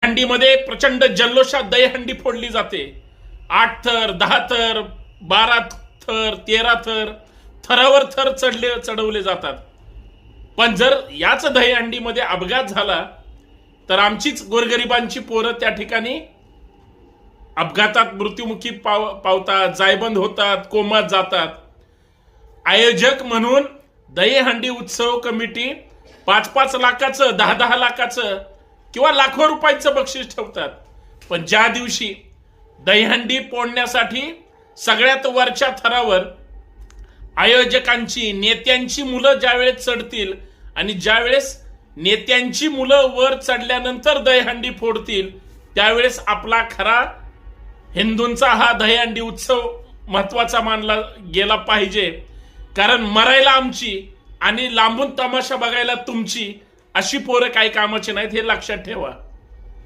हंडीमध्ये प्रचंड जल्लोषात दहीहंडी फोडली जाते. 8 थर, 10 थर, 12 थर, 13 थर, थरावर थर चढवले जातात. पण जर याच दहीहंडीमध्ये अपघात झाला तर आमचीच गोरगरिबांची पोरं त्या ठिकाणी अपघातात मृत्युमुखी पावतात, जायबंद होतात, कोमात जातात. आयोजक म्हणून दहीहंडी उत्सव कमिटी 5-5 लाखाचं, 10-10 लाखाचं किंवा लाखो रुपयांचं बक्षीस ठेवतात. पण ज्या दिवशी दहीहंडी फोडण्यासाठी सगळ्यात वरच्या थरावर आयोजकांची, नेत्यांची मुलं ज्यावेळेस चढतील आणि ज्यावेळेस नेत्यांची मुलं वर चढल्यानंतर दहीहंडी फोडतील त्यावेळेस आपला खरा हिंदूंचा हा दहीहंडी उत्सव महत्वाचा मानला गेला पाहिजे. कारण मरायला आमची आणि लांबून तमाशा बघायला तुमची अशी पोरं काही कामाची नाहीत, हे लक्षात ठेवा.